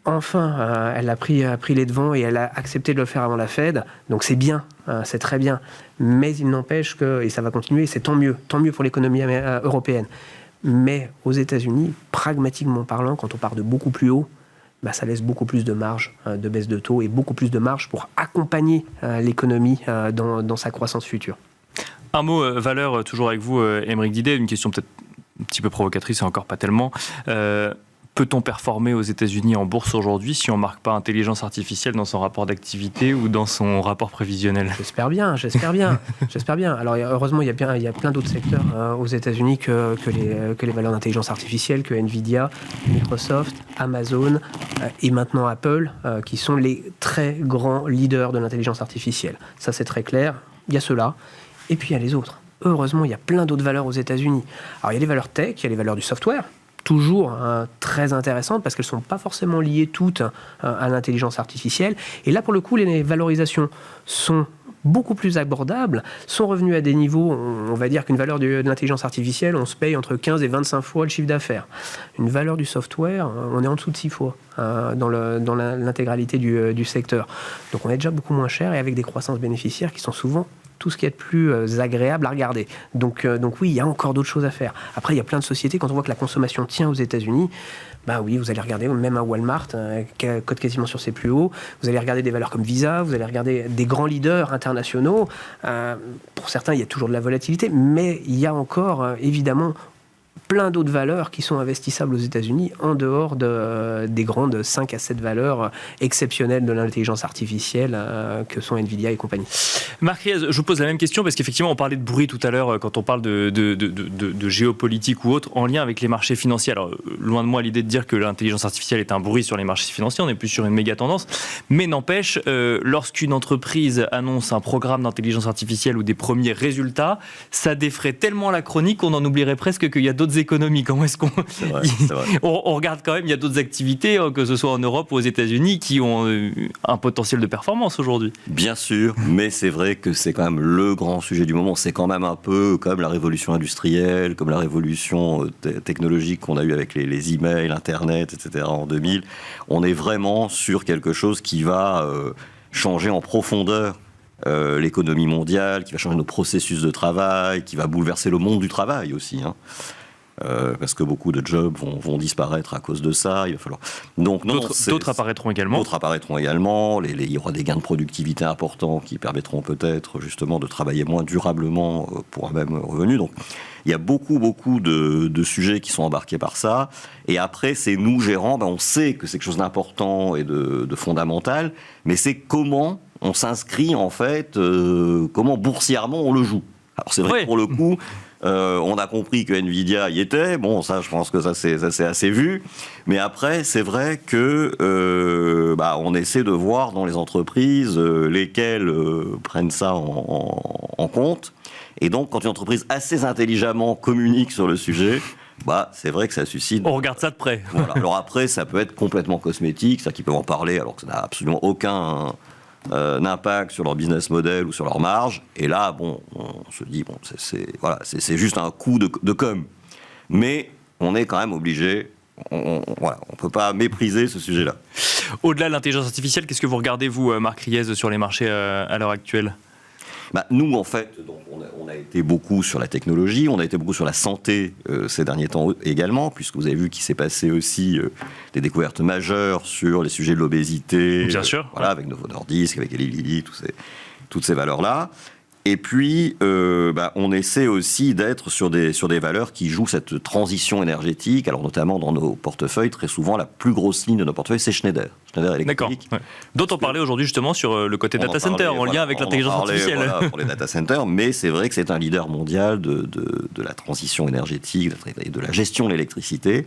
enfin, elle a pris les devants et elle a accepté de le faire avant la Fed. Donc c'est bien, c'est très bien. Mais il n'empêche que, et ça va continuer, c'est tant mieux pour l'économie européenne. Mais aux États-Unis, pragmatiquement parlant, quand on part de beaucoup plus haut, ça laisse beaucoup plus de marge de baisse de taux et beaucoup plus de marge pour accompagner l'économie dans sa croissance future. Un mot valeur, toujours avec vous, Aymeric Didet, une question peut-être un petit peu provocatrice et encore pas tellement. Peut-on performer aux États-Unis en bourse aujourd'hui si on ne marque pas intelligence artificielle dans son rapport d'activité ou dans son rapport prévisionnel ? J'espère bien. Alors heureusement, il y a plein d'autres secteurs aux États-Unis que les valeurs d'intelligence artificielle, que Nvidia, Microsoft, Amazon et maintenant Apple, qui sont les très grands leaders de l'intelligence artificielle. Ça, c'est très clair. Il y a ceux-là. Et puis, il y a les autres. Heureusement, il y a plein d'autres valeurs aux États-Unis. Alors, il y a les valeurs tech, il y a les valeurs du software, toujours très intéressantes parce qu'elles ne sont pas forcément liées toutes à l'intelligence artificielle. Et là, pour le coup, les valorisations sont beaucoup plus abordables, sont revenues à des niveaux, on va dire qu'une valeur de l'intelligence artificielle, on se paye entre 15 et 25 fois le chiffre d'affaires. Une valeur du software, on est en dessous de 6 fois dans l'intégralité du secteur. Donc on est déjà beaucoup moins cher et avec des croissances bénéficiaires qui sont souvent tout ce qui est de plus agréable à regarder. Donc oui, il y a encore d'autres choses à faire. Après, il y a plein de sociétés, quand on voit que la consommation tient aux États-Unis, oui, vous allez regarder même un Walmart, qui cote quasiment sur ses plus hauts, vous allez regarder des valeurs comme Visa, vous allez regarder des grands leaders internationaux. Pour certains, il y a toujours de la volatilité, mais il y a encore, évidemment, plein d'autres valeurs qui sont investissables aux États-Unis en dehors des grandes 5 à 7 valeurs exceptionnelles de l'intelligence artificielle que sont Nvidia et compagnie. Marc Riez, je vous pose la même question parce qu'effectivement on parlait de bruit tout à l'heure quand on parle de géopolitique ou autre en lien avec les marchés financiers. Alors loin de moi l'idée de dire que l'intelligence artificielle est un bruit sur les marchés financiers, on est plus sur une méga tendance, mais n'empêche, lorsqu'une entreprise annonce un programme d'intelligence artificielle ou des premiers résultats, ça défraie tellement la chronique qu'on en oublierait presque qu'il y a d'autres économies. Comment est-ce qu'on... C'est vrai. On regarde quand même, il y a d'autres activités, que ce soit en Europe ou aux États-Unis, qui ont un potentiel de performance aujourd'hui. Bien sûr, mais c'est vrai que c'est quand même le grand sujet du moment. C'est quand même un peu comme la révolution industrielle, comme la révolution technologique qu'on a eue avec les emails, Internet, etc. en 2000. On est vraiment sur quelque chose qui va changer en profondeur l'économie mondiale, qui va changer nos processus de travail, qui va bouleverser le monde du travail aussi, parce que beaucoup de jobs vont disparaître à cause de ça. Il va falloir... Donc, d'autres apparaîtront également. D'autres apparaîtront également. Il y aura des gains de productivité importants qui permettront peut-être justement de travailler moins durablement pour un même revenu. Donc, il y a beaucoup de sujets qui sont embarqués par ça. Et après, c'est nous, gérants, on sait que c'est quelque chose d'important et de fondamental, mais c'est comment on s'inscrit, en fait, comment boursièrement on le joue. Alors, c'est vrai que pour le coup... on a compris que Nvidia y était. Bon, ça, je pense que ça c'est assez vu. Mais après, c'est vrai que on essaie de voir dans les entreprises lesquelles prennent ça en compte. Et donc, quand une entreprise assez intelligemment communique sur le sujet, c'est vrai que ça suscite... On regarde ça de près. Voilà. Alors après, ça peut être complètement cosmétique, ça qu'ils peuvent en parler alors que ça n'a absolument aucun... impact sur leur business model ou sur leur marge, et là, on se dit, c'est juste un coup de com. Mais on est quand même obligé, on ne peut pas mépriser ce sujet-là. Au-delà de l'intelligence artificielle, qu'est-ce que vous regardez, vous, Marc Riez, sur les marchés à l'heure actuelle ? Nous, en fait, donc, on a été beaucoup sur la technologie, on a été beaucoup sur la santé ces derniers temps également, puisque vous avez vu qu'il s'est passé aussi des découvertes majeures sur les sujets de l'obésité. Bien sûr. Voilà, avec Novo Nordisk, avec Eli Lilly, toutes ces valeurs-là. Et puis, on essaie aussi d'être sur des valeurs qui jouent cette transition énergétique. Alors, notamment dans nos portefeuilles, très souvent, la plus grosse ligne de nos portefeuilles, c'est Schneider Electric. D'accord. Ouais. Dont on parlait aujourd'hui justement sur le côté data center, en lien avec l'intelligence artificielle. Voilà, pour les data centers, mais c'est vrai que c'est un leader mondial de la transition énergétique et de la gestion de l'électricité.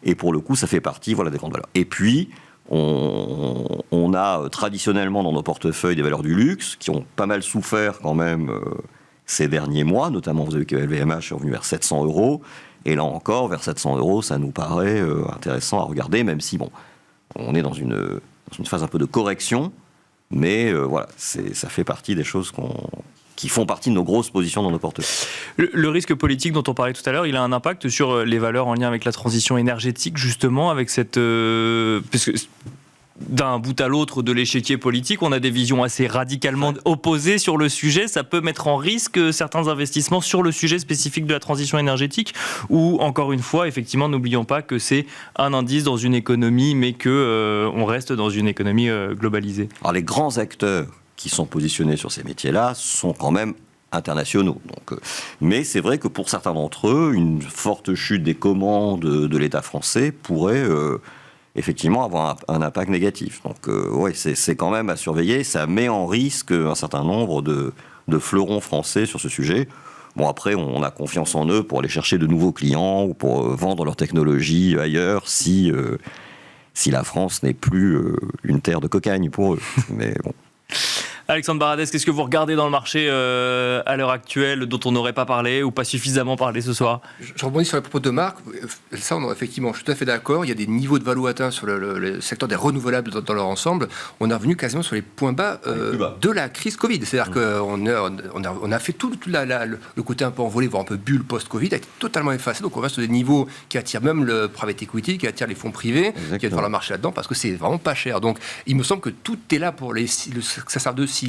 Et pour le coup, ça fait partie des grandes valeurs. Et puis, on a traditionnellement dans nos portefeuilles des valeurs du luxe qui ont pas mal souffert quand même ces derniers mois, notamment vous avez vu que LVMH est revenu vers 700 €, et là encore, vers 700 €, ça nous paraît intéressant à regarder, même si on est dans une phase un peu de correction, mais ça fait partie des choses qui font partie de nos grosses positions dans nos portefeuilles. Le risque politique dont on parlait tout à l'heure, il a un impact sur les valeurs en lien avec la transition énergétique, justement, avec cette... puisque d'un bout à l'autre de l'échiquier politique, on a des visions assez radicalement opposées sur le sujet. Ça peut mettre en risque certains investissements sur le sujet spécifique de la transition énergétique, ou, encore une fois, effectivement, n'oublions pas que c'est un indice dans une économie, mais qu'on reste dans une économie globalisée. Alors, les grands acteurs qui sont positionnés sur ces métiers-là sont quand même internationaux. Mais c'est vrai que pour certains d'entre eux, une forte chute des commandes de l'État français pourrait effectivement avoir un impact négatif. Donc c'est quand même à surveiller. Ça met en risque un certain nombre de fleurons français sur ce sujet. Bon, après, on a confiance en eux pour aller chercher de nouveaux clients ou pour vendre leur technologie ailleurs si la France n'est plus une terre de cocagne pour eux. Mais bon. Alexandre Baradez, qu'est-ce que vous regardez dans le marché à l'heure actuelle dont on n'aurait pas parlé ou pas suffisamment parlé ce soir ? Je rebondis sur les propos de Marc. Ça, effectivement, je suis tout à fait d'accord. Il y a des niveaux de valo atteints sur le secteur des renouvelables dans leur ensemble. On est revenu quasiment sur les points bas de la crise Covid. C'est-à-dire qu'on a fait tout le côté un peu envolé, voire un peu bulle post-Covid, a été totalement effacé. Donc on reste sur des niveaux qui attirent même le private equity, qui attirent les fonds privés, Exactement. Qui viennent faire le marché là-dedans parce que c'est vraiment pas cher. Donc il me semble que tout est là pour que ça serve de cible,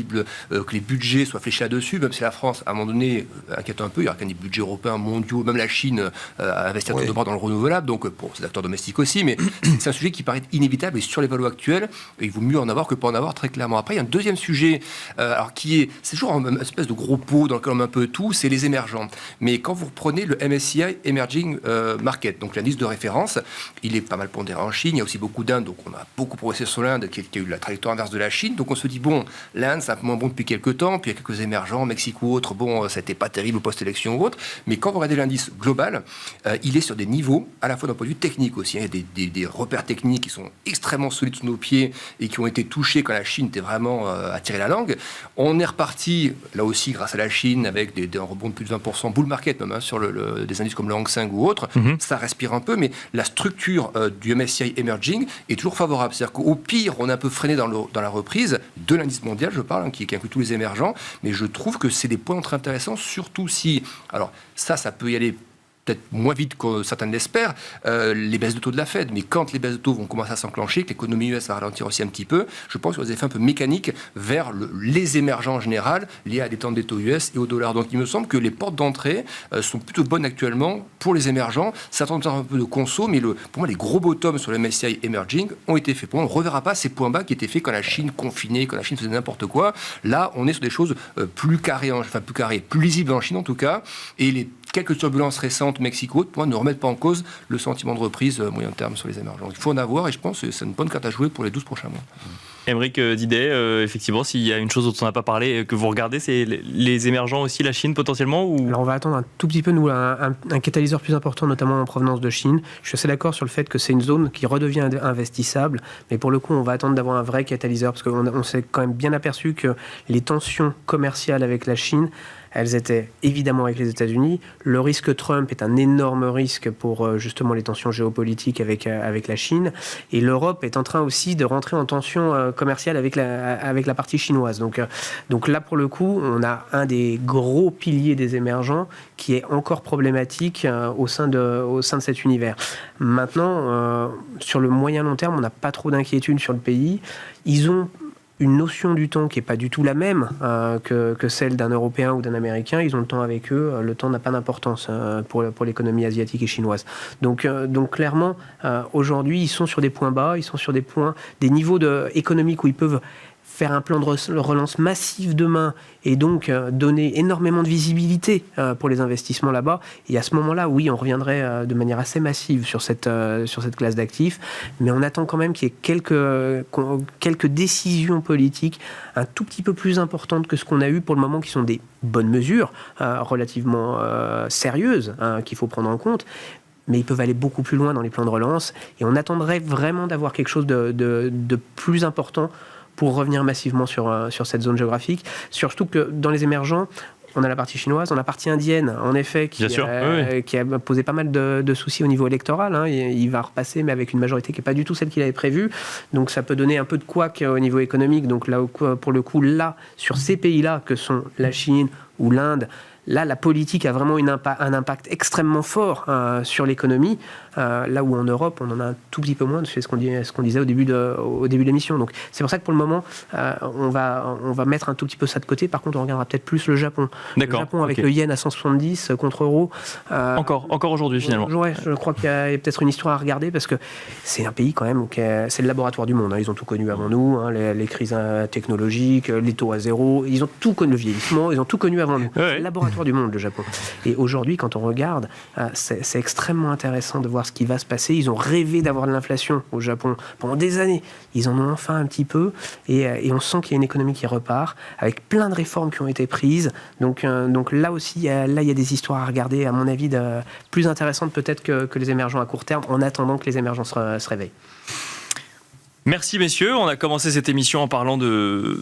que les budgets soient fléchés là-dessus, même si la France, à un moment donné, inquiète un peu, il y aura quand même des budgets européens, mondiaux, même la Chine a investi à tour de bras dans le renouvelable, donc pour ces acteurs domestiques aussi, mais c'est un sujet qui paraît inévitable et sur les valeurs actuelles, il vaut mieux en avoir que pas en avoir très clairement. Après, il y a un deuxième sujet, c'est toujours une espèce de gros pot dans lequel on met un peu tout, c'est les émergents. Mais quand vous reprenez le MSCI Emerging Market, donc l'indice de référence, il est pas mal pondéré en Chine, il y a aussi beaucoup d'Inde, donc on a beaucoup progressé sur l'Inde, qui a eu la trajectoire inverse de la Chine, donc on se dit, bon, l'Inde, c'est un peu moins bon depuis quelques temps, puis il y a quelques émergents, Mexique ou autre, bon, ça n'était pas terrible post-élection ou autre, mais quand vous regardez l'indice global, il est sur des niveaux, à la fois d'un point de vue technique aussi, il y a des repères techniques qui sont extrêmement solides sous nos pieds et qui ont été touchés quand la Chine était vraiment à tirer la langue. On est reparti, là aussi, grâce à la Chine, avec un rebond de plus de 20%, bull market même, sur des indices comme le Hang Seng ou autre, ça respire un peu, mais la structure du MSCI Emerging est toujours favorable. C'est-à-dire qu'au pire, on est un peu freiné dans la reprise de l'indice mondial, je parle, qui inclut tous les émergents, mais je trouve que c'est des points d'entrée intéressants, surtout si... Alors, ça peut y aller peut-être moins vite que certains l'espèrent, les baisses de taux de la Fed. Mais quand les baisses de taux vont commencer à s'enclencher, que l'économie US va ralentir aussi un petit peu, je pense qu'il y a des effets un peu mécaniques vers les émergents en général, liés à des tendres des taux US et au dollar. Donc il me semble que les portes d'entrée sont plutôt bonnes actuellement pour les émergents. Ça tend un peu de conso, mais pour moi, les gros bottoms sur le MSCI Emerging ont été faits. Pour moi, on ne reverra pas ces points bas qui étaient faits quand la Chine confinait, quand la Chine faisait n'importe quoi. Là, on est sur des choses plus lisibles en Chine en tout cas, et quelques turbulences récentes, Mexique ou autre, pour moi, ne remettent pas en cause le sentiment de reprise moyen terme sur les émergents. Il faut en avoir, et je pense que c'est une bonne carte à jouer pour les 12 prochains mois. Aymeric Didet, effectivement, s'il y a une chose dont on n'a pas parlé, que vous regardez, c'est les émergents aussi, la Chine potentiellement ou... Alors on va attendre un tout petit peu, nous, un catalyseur plus important, notamment en provenance de Chine. Je suis assez d'accord sur le fait que c'est une zone qui redevient investissable, mais pour le coup, on va attendre d'avoir un vrai catalyseur, parce qu'on s'est quand même bien aperçu que les tensions commerciales avec la Chine, elles étaient évidemment avec les États-Unis. Le risque Trump est un énorme risque pour justement les tensions géopolitiques avec la Chine. Et l'Europe est en train aussi de rentrer en tension commerciale avec la partie chinoise. Donc là, pour le coup, on a un des gros piliers des émergents qui est encore problématique au sein de cet univers. Maintenant, sur le moyen long terme, on n'a pas trop d'inquiétude sur le pays. Ils ont une notion du temps qui n'est pas du tout la même que celle d'un Européen ou d'un Américain. Ils ont le temps avec eux. Le temps n'a pas d'importance pour l'économie asiatique et chinoise. Donc clairement, aujourd'hui, ils sont sur des points bas, ils sont sur des niveaux économiques où ils peuvent faire un plan de relance massif demain et donc donner énormément de visibilité pour les investissements là-bas. Et à ce moment-là, oui, on reviendrait de manière assez massive sur cette classe d'actifs, mais on attend quand même qu'il y ait quelques décisions politiques un tout petit peu plus importantes que ce qu'on a eu pour le moment, qui sont des bonnes mesures relativement sérieuses qu'il faut prendre en compte. Mais ils peuvent aller beaucoup plus loin dans les plans de relance. Et on attendrait vraiment d'avoir quelque chose de plus important pour revenir massivement sur cette zone géographique. Surtout que dans les émergents, on a la partie chinoise, on a la partie indienne, en effet, qui a posé pas mal de soucis au niveau électoral. Hein. Il va repasser, mais avec une majorité qui n'est pas du tout celle qu'il avait prévue. Donc ça peut donner un peu de couac au niveau économique. Donc là, pour le coup, là, sur ces pays-là, que sont la Chine ou l'Inde, là, la politique a vraiment un impact extrêmement fort sur l'économie. Là où en Europe, on en a un tout petit peu moins, c'est ce qu'on disait au début de l'émission. Donc c'est pour ça que pour le moment, on va mettre un tout petit peu ça de côté. Par contre, on regardera peut-être plus le Japon. D'accord, le Japon avec le yen à 170 contre euro. Encore aujourd'hui, finalement. Ouais, je crois qu'il y a peut-être une histoire à regarder, parce que c'est un pays quand même, c'est le laboratoire du monde. Hein. Ils ont tout connu avant nous, hein, les crises technologiques, les taux à zéro. Ils ont tout connu, le vieillissement, ils ont tout connu avant nous. C'est le laboratoire du monde, le Japon. Et aujourd'hui, quand on regarde, c'est extrêmement intéressant de voir ce qui va se passer. Ils ont rêvé d'avoir de l'inflation au Japon pendant des années. Ils en ont enfin un petit peu, et on sent qu'il y a une économie qui repart, avec plein de réformes qui ont été prises. Donc là aussi, il y a des histoires à regarder, à mon avis, plus intéressantes peut-être que les émergents à court terme, en attendant que les émergents se réveillent. Merci messieurs, on a commencé cette émission en parlant de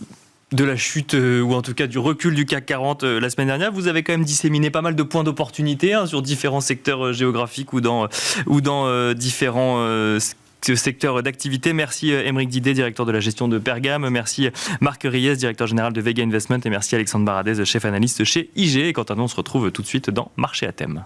la chute, ou en tout cas du recul du CAC 40 la semaine dernière. Vous avez quand même disséminé pas mal de points d'opportunité sur différents secteurs géographiques ou dans différents secteur d'activité. Merci Aymeric Didet, directeur de la gestion de Pergame. Merci Marc Riez, directeur général de Vega Investment. Et merci Alexandre Baradez, chef analyste chez IG. Et quant à nous, on se retrouve tout de suite dans Marché à thème.